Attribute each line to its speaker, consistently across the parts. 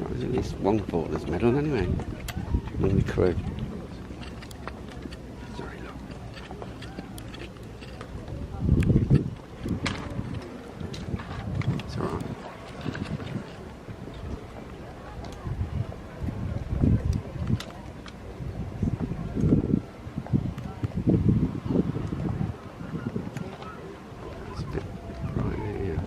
Speaker 1: There's at least one Falklands medal anyway, among the crew. Sorry, look. It's alright. It's a bit right here.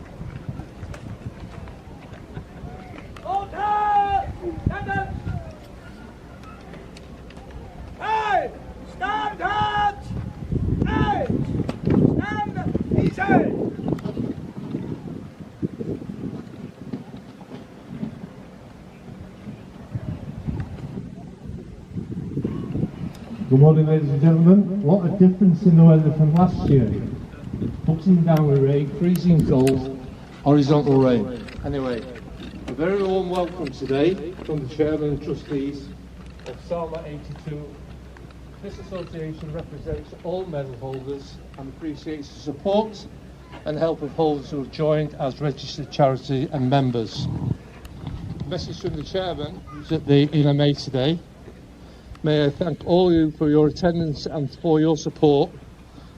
Speaker 2: Good morning, ladies and gentlemen. What a difference in the weather from last year. Button down with rain, freezing cold, horizontal rain. Anyway, a very warm welcome today from the Chairman and Trustees of Salma 82. This association represents all medal holders and appreciates the support and help of holders who have joined as registered charity and members. Message from the Chairman, who's at the NMA today. May I thank all of you for your attendance and for your support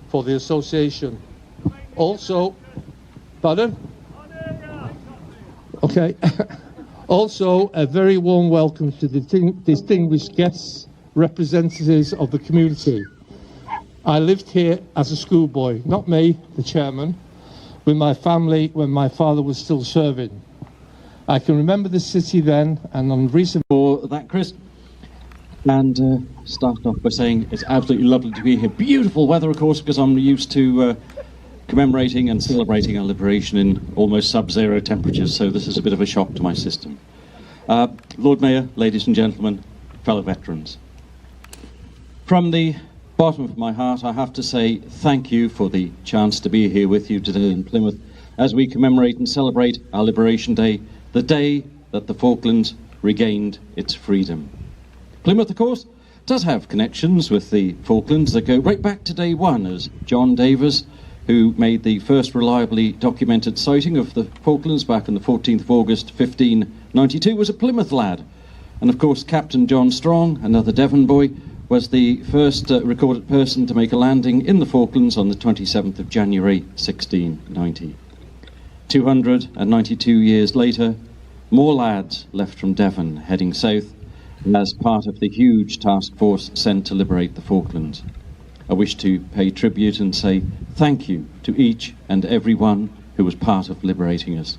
Speaker 2: for the association. Also, pardon? Okay. Also, a very warm welcome to the distinguished guests, representatives of the community. I lived here as a schoolboy, not me, the chairman, with my family when my father was still serving. I can remember the city then, and on recent...
Speaker 3: For that, Chris. And start off by saying it's absolutely lovely to be here. Beautiful weather, of course, because I'm used to commemorating and celebrating our liberation in almost sub-zero temperatures, so this is a bit of a shock to my system. Lord Mayor, ladies and gentlemen, fellow veterans. From the bottom of my heart, I have to say thank you for the chance to be here with you today in Plymouth as we commemorate and celebrate our Liberation Day, the day that the Falklands regained its freedom. Plymouth, of course, does have connections with the Falklands that go right back to day one, as John Davis, who made the first reliably documented sighting of the Falklands back on the 14th of August 1592, was a Plymouth lad. And of course, Captain John Strong, another Devon boy, was the first recorded person to make a landing in the Falklands on the 27th of January 1690. 292 years later, more lads left from Devon heading south as part of the huge task force sent to liberate the Falklands. I wish to pay tribute and say thank you to each and every one who was part of liberating us.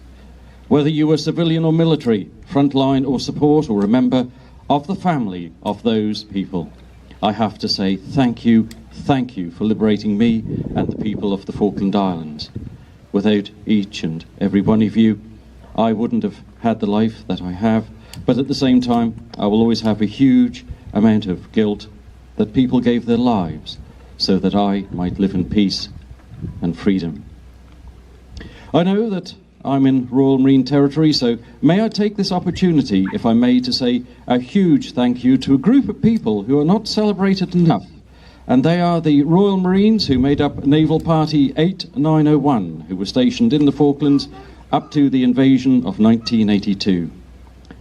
Speaker 3: Whether you were civilian or military, frontline or support, or a member of the family of those people, I have to say thank you for liberating me and the people of the Falkland Islands. Without each and every one of you, I wouldn't have had the life that I have, but at the same time, I will always have a huge amount of guilt that people gave their lives so that I might live in peace and freedom. I know that I'm in Royal Marine territory, so may I take this opportunity, if I may, to say a huge thank you to a group of people who are not celebrated enough, and they are the Royal Marines who made up Naval Party 8901, who were stationed in the Falklands up to the invasion of 1982.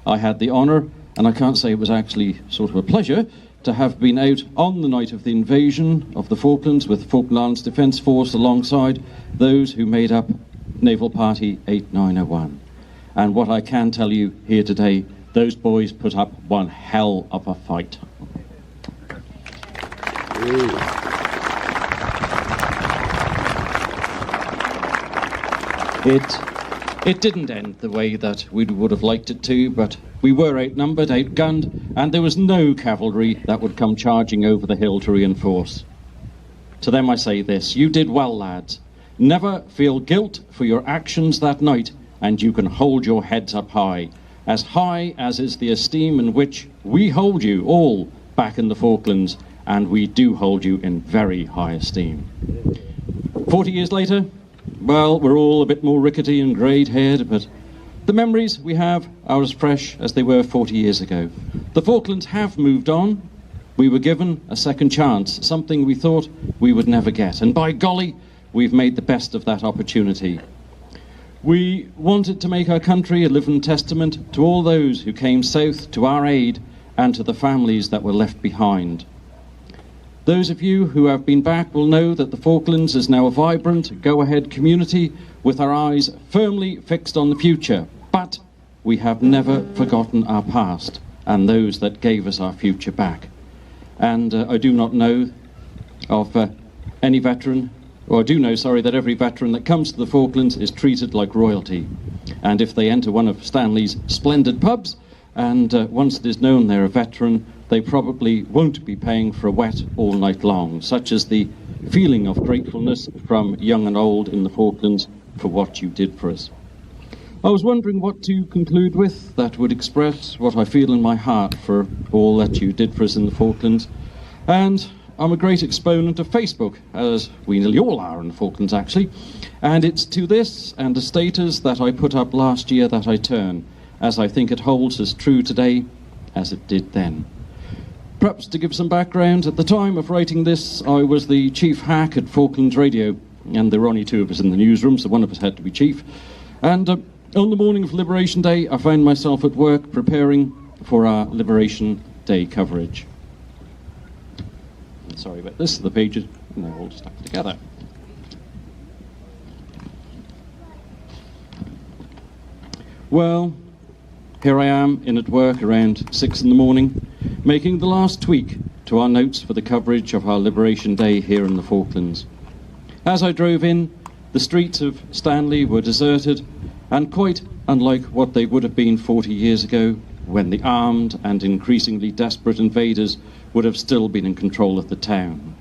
Speaker 3: I had the honour, and I can't say it was actually sort of a pleasure, to have been out on the night of the invasion of the Falklands with the Falklands Defence Force alongside those who made up Naval Party 8901. And what I can tell you here today, those boys put up one hell of a fight. It didn't end the way that we would have liked it to, but we were outnumbered, outgunned, and there was no cavalry that would come charging over the hill to reinforce. To them I say this: you did well, lads. Never feel guilt for your actions that night, and you can hold your heads up high as is the esteem in which we hold you all back in the Falklands, and we do hold you in very high esteem. 40 years later, well, we're all a bit more rickety and grey-haired, but the memories we have are as fresh as they were 40 years ago. The Falklands have moved on. We were given a second chance, something we thought we would never get, and by golly, we've made the best of that opportunity. We wanted to make our country a living testament to all those who came south to our aid and to the families that were left behind. Those of you who have been back will know that the Falklands is now a vibrant, go-ahead community with our eyes firmly fixed on the future. But we have never forgotten our past and those that gave us our future back. And I do not know of any veteran, or I do know, sorry, that every veteran that comes to the Falklands is treated like royalty. And if they enter one of Stanley's splendid pubs, and once it is known they're a veteran, they probably won't be paying for a wet all night long, such as the feeling of gratefulness from young and old in the Falklands for what you did for us. I was wondering what to conclude with that would express what I feel in my heart for all that you did for us in the Falklands. And I'm a great exponent of Facebook, as we nearly all are in the Falklands actually, and it's to this and a status that I put up last year that I turn, as I think it holds as true today as it did then. Perhaps to give some background, at the time of writing this, I was the chief hack at Falklands Radio, and there were only two of us in the newsroom, so one of us had to be chief. And on the morning of Liberation Day, I found myself at work preparing for our Liberation Day coverage. Sorry about this, the pages, and they're all stuck together. Well, here I am in at work around 6 in the morning, making the last tweak to our notes for the coverage of our Liberation Day here in the Falklands. As I drove in, the streets of Stanley were deserted, and quite unlike what they would have been 40 years ago, when the armed and increasingly desperate invaders would have still been in control of the town.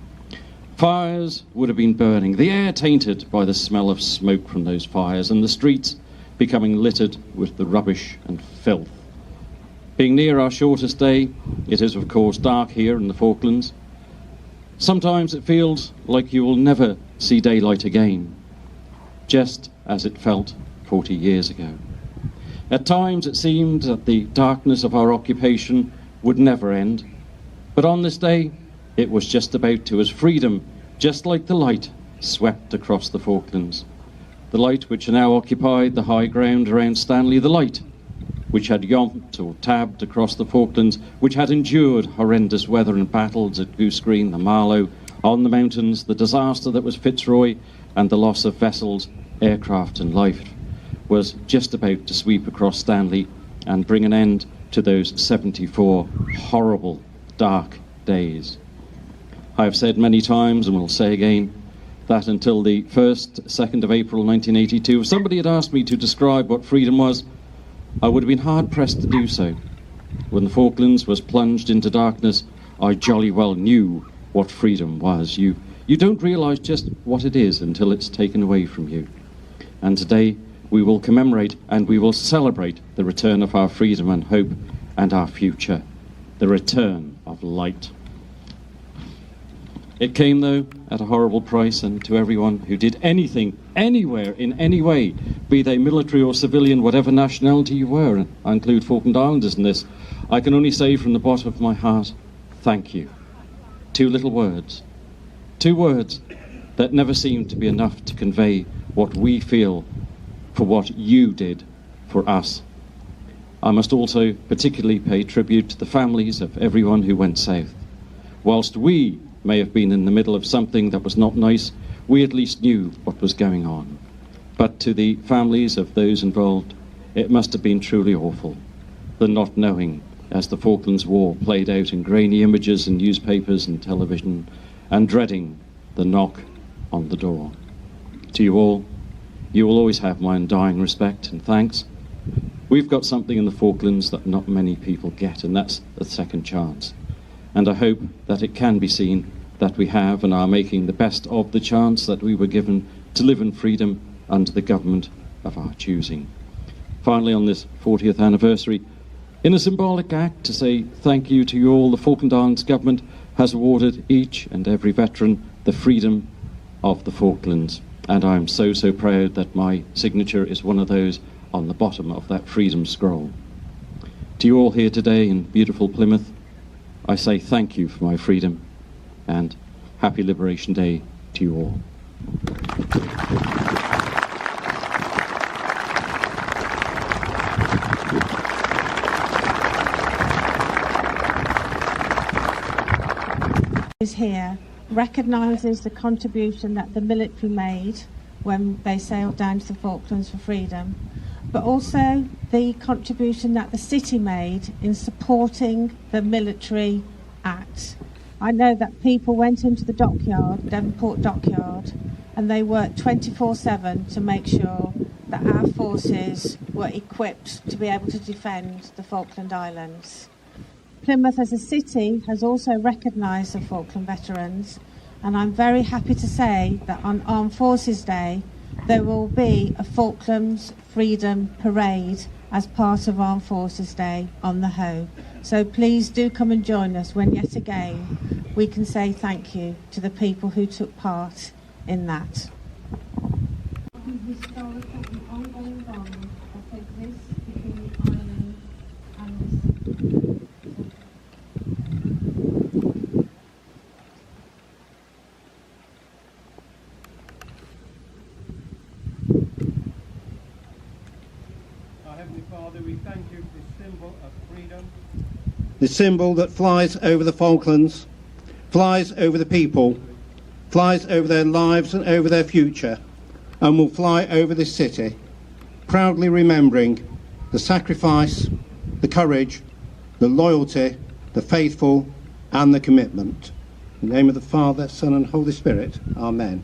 Speaker 3: Fires would have been burning, the air tainted by the smell of smoke from those fires, and the streets becoming littered with the rubbish and filth. Being near our shortest day, it is of course dark here in the Falklands. Sometimes it feels like you will never see daylight again, just as it felt 40 years ago. At times it seemed that the darkness of our occupation would never end, but on this day it was just about to, as freedom, just like the light, swept across the Falklands. The light which now occupied the high ground around Stanley, the light which had yomped or tabbed across the Falklands, which had endured horrendous weather and battles at Goose Green, the Marlow, on the mountains, the disaster that was Fitzroy, and the loss of vessels, aircraft and life, was just about to sweep across Stanley and bring an end to those 74 horrible, dark days. I have said many times, and will say again, that until the 2nd of April 1982, if somebody had asked me to describe what freedom was, I would have been hard-pressed to do so. When the Falklands was plunged into darkness, I jolly well knew what freedom was. You don't realise just what it is until it's taken away from you. And today we will commemorate and we will celebrate the return of our freedom and hope and our future, the return of light. It came, though, at a horrible price, and to everyone who did anything, anywhere, in any way, be they military or civilian, whatever nationality you were, and I include Falkland Islanders in this, I can only say from the bottom of my heart, thank you. Two little words. Two words that never seem to be enough to convey what we feel for what you did for us. I must also particularly pay tribute to the families of everyone who went south. Whilst we may have been in the middle of something that was not nice, we at least knew what was going on. But to the families of those involved, it must have been truly awful, the not knowing as the Falklands War played out in grainy images in newspapers and television, and dreading the knock on the door. To you all, You will always have my undying respect and thanks. We've got something in the Falklands that not many people get, and that's a second chance. And I hope that it can be seen that we have and are making the best of the chance that we were given to live in freedom under the government of our choosing. Finally, on this 40th anniversary, in a symbolic act to say thank you to you all, the Falkland Islands government has awarded each and every veteran the freedom of the Falklands. And I'm so proud that my signature is one of those on the bottom of that freedom scroll. To you all here today in beautiful Plymouth, I say thank you for my freedom and happy Liberation Day to you all.
Speaker 4: Is here recognises the contribution that the military made when they sailed down to the Falklands for freedom, but also the contribution that the city made in supporting the military act. I know that people went into the dockyard, Devonport dockyard, and they worked 24/7 to make sure that our forces were equipped to be able to defend the Falkland Islands. Plymouth as a city has also recognised the Falkland veterans, and I'm very happy to say that on Armed Forces Day there will be a Falklands Freedom Parade as part of Armed Forces Day on the Hoe. So please do come and join us when yet again we can say thank you to the people who took part in that. Historical and ongoing bond that exists between the island and the city.
Speaker 5: Our Heavenly Father, we thank you for this symbol of freedom.
Speaker 6: The symbol that flies over the Falklands, flies over the people, flies over their lives and over their future, and will fly over this city, proudly remembering the sacrifice, the courage, the loyalty, the faithful, and the commitment. In the name of the Father, Son, and Holy Spirit, Amen.